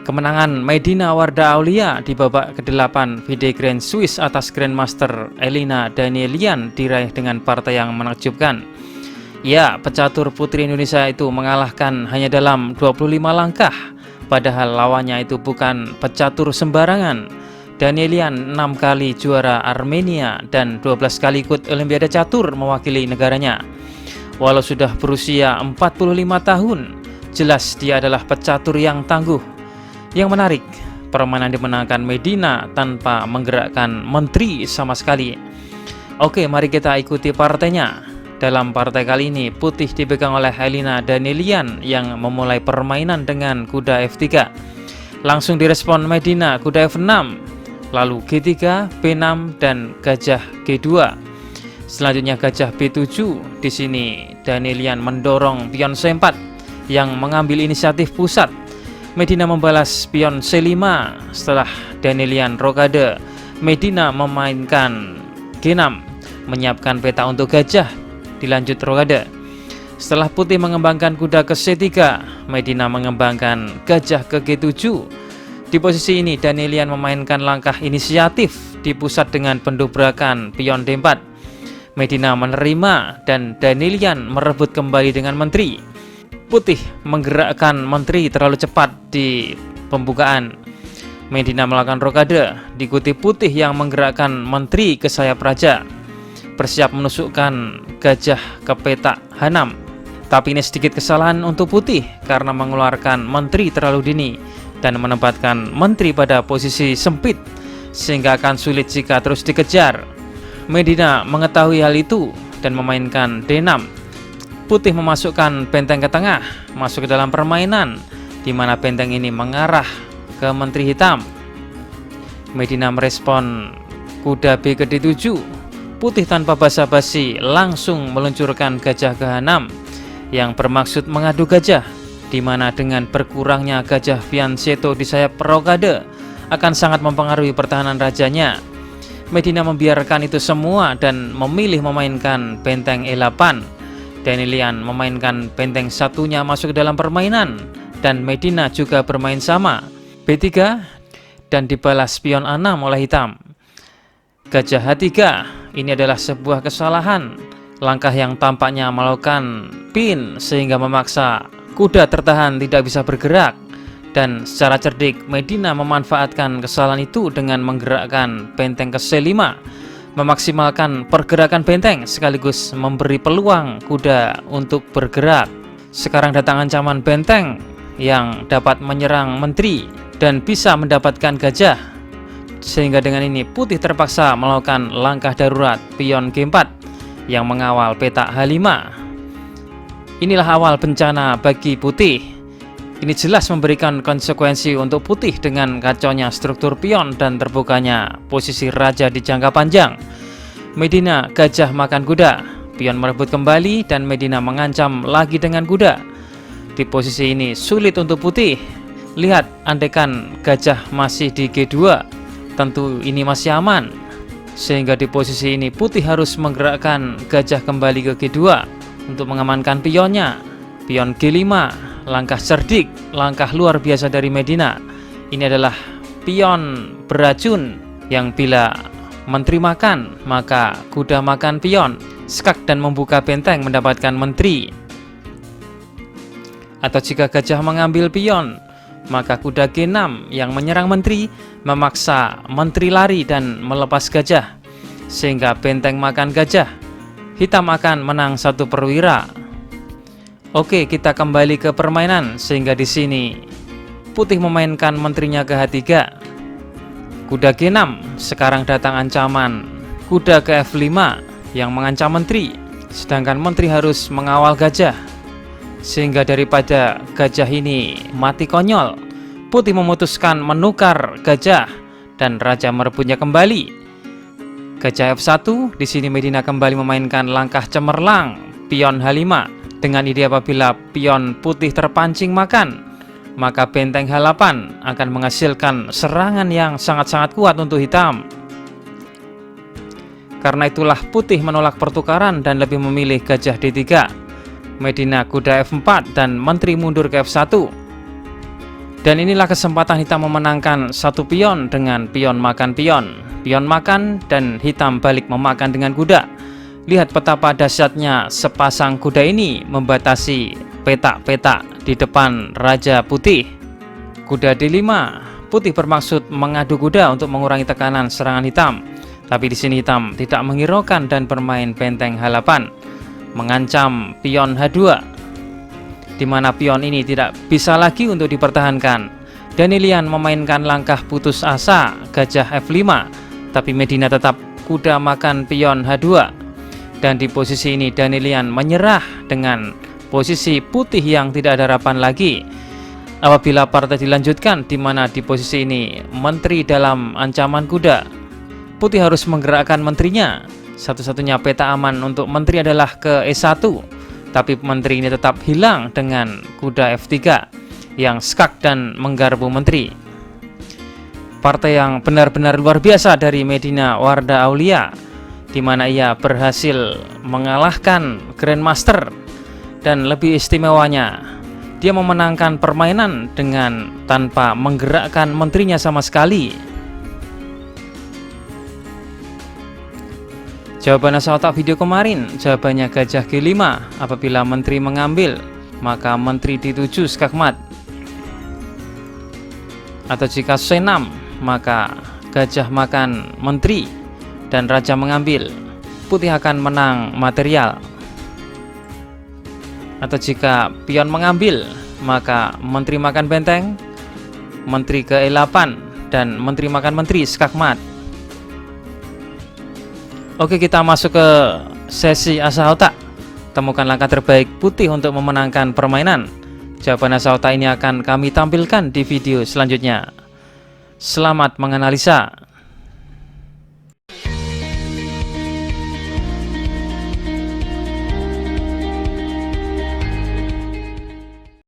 Kemenangan Medina Warda Aulia di babak ke-8 FIDE Grand Swiss atas Grandmaster Elina Danielian diraih dengan partai yang menakjubkan. Ya, pecatur putri Indonesia itu mengalahkan hanya dalam 25 langkah, padahal lawannya itu bukan pecatur sembarangan. Danielian 6 kali juara Armenia dan 12 kali ikut Olimpiade Catur mewakili negaranya. Walau sudah berusia 45 tahun, jelas dia adalah pecatur yang tangguh. Yang menarik, permainan dimenangkan Medina tanpa menggerakkan menteri sama sekali. Oke, mari kita ikuti partainya. Dalam partai kali ini, putih dipegang oleh Elina Danielian yang memulai permainan dengan kuda F3. Langsung direspon Medina, kuda F6, lalu G3, B6, dan gajah G2. Selanjutnya gajah B7. Di sini Danielian mendorong pion C4 yang mengambil inisiatif pusat. Medina membalas pion C5 setelah Danielian rokade. Medina memainkan G6, menyiapkan peta untuk gajah, dilanjut rokade. Setelah putih mengembangkan kuda ke C3, Medina mengembangkan gajah ke G7. Di posisi ini Danielian memainkan langkah inisiatif di pusat dengan pendobrakan pion D4. Medina menerima dan Danielian merebut kembali dengan menteri. Putih menggerakkan menteri terlalu cepat di pembukaan. Medina melakukan rokade, diikuti putih yang menggerakkan menteri ke sayap raja, bersiap menusukkan gajah ke petak H6. Tapi ini sedikit kesalahan untuk putih karena mengeluarkan menteri terlalu dini dan menempatkan menteri pada posisi sempit sehingga akan sulit jika terus dikejar. Medina mengetahui hal itu dan memainkan D6. Putih memasukkan benteng ke tengah, masuk ke dalam permainan, di mana benteng ini mengarah ke menteri hitam. Medina merespon kuda B ke D7. Putih tanpa basa-basi langsung meluncurkan gajah ke H6 yang bermaksud mengadu gajah, di mana dengan berkurangnya gajah Fianchetto di sayap rokade akan sangat mempengaruhi pertahanan rajanya. Medina membiarkan itu semua dan memilih memainkan benteng E8. Danielian memainkan benteng satunya masuk ke dalam permainan dan Medina juga bermain sama, B3, dan dibalas pion A6 oleh hitam. Gajah H3, ini adalah sebuah kesalahan, langkah yang tampaknya melakukan pin sehingga memaksa kuda tertahan tidak bisa bergerak, dan secara cerdik Medina memanfaatkan kesalahan itu dengan menggerakkan benteng ke C5, memaksimalkan pergerakan benteng sekaligus memberi peluang kuda untuk bergerak. Sekarang datang ancaman benteng yang dapat menyerang menteri dan bisa mendapatkan gajah, sehingga dengan ini putih terpaksa melakukan langkah darurat pion G4 yang mengawal petak H5. Inilah awal bencana bagi putih. Ini jelas memberikan konsekuensi untuk putih dengan kacaunya struktur pion dan terbukanya posisi raja di jangka panjang. Medina gajah makan kuda, pion merebut kembali dan Medina mengancam lagi dengan kuda. Di posisi ini sulit untuk putih. Lihat, andaikan gajah masih di G2, tentu ini masih aman. Sehingga di posisi ini putih harus menggerakkan gajah kembali ke G2 untuk mengamankan pionnya. Pion G5, langkah cerdik, langkah luar biasa dari Medina. Ini adalah pion beracun yang bila menteri makan, maka kuda makan pion. Skak dan membuka benteng mendapatkan menteri. Atau jika gajah mengambil pion, maka kuda G6 yang menyerang menteri memaksa menteri lari dan melepas gajah, sehingga benteng makan gajah. Hitam akan menang 1 perwira. Oke, kita kembali ke permainan sehingga di sini putih memainkan menterinya ke H3. Kuda G6, sekarang datang ancaman kuda ke F5 yang mengancam menteri, sedangkan menteri harus mengawal gajah. Sehingga daripada gajah ini mati konyol, putih memutuskan menukar gajah dan raja merebutnya kembali. Gajah F1, di sini Medina kembali memainkan langkah cemerlang pion H5. Dengan ide apabila pion putih terpancing makan, maka benteng H8 akan menghasilkan serangan yang sangat-sangat kuat untuk hitam. Karena itulah putih menolak pertukaran dan lebih memilih gajah D3. Medina kuda F4 dan menteri mundur ke F1. Dan inilah kesempatan hitam memenangkan satu pion dengan pion makan pion. Pion makan dan hitam balik memakan dengan kuda. Lihat betapa dahsyatnya sepasang kuda ini membatasi petak-petak di depan Raja Putih. Kuda D5, putih bermaksud mengadu kuda untuk mengurangi tekanan serangan hitam. Tapi di sini hitam tidak menghiraukan dan bermain benteng H8, mengancam pion H2. Di mana pion ini tidak bisa lagi untuk dipertahankan. Danyelian memainkan langkah putus asa gajah F5, tapi Medina tetap kuda makan pion H2. Dan di posisi ini Danyelian menyerah dengan posisi putih yang tidak ada harapan lagi. Apabila partai dilanjutkan, di mana di posisi ini menteri dalam ancaman kuda, putih harus menggerakkan menterinya. Satu-satunya peta aman untuk menteri adalah ke E1. Tapi menteri ini tetap hilang dengan kuda F3 yang skak dan menggarpu menteri. Partai yang benar-benar luar biasa dari Medina Wardah Aulia, di mana ia berhasil mengalahkan Grandmaster, dan lebih istimewanya dia memenangkan permainan dengan tanpa menggerakkan menterinya sama sekali. Jawaban asal otak video kemarin, jawabannya gajah G5. Apabila menteri mengambil, maka menteri dituju skakmat. Atau jika C6, maka gajah makan menteri dan raja mengambil, putih akan menang material. Atau jika pion mengambil, maka menteri makan benteng, menteri ke E8, dan menteri makan menteri skakmat. Oke, kita masuk ke sesi asa otak. Temukan langkah terbaik putih untuk memenangkan permainan. Jawaban asa otak ini akan kami tampilkan di video selanjutnya. Selamat menganalisa.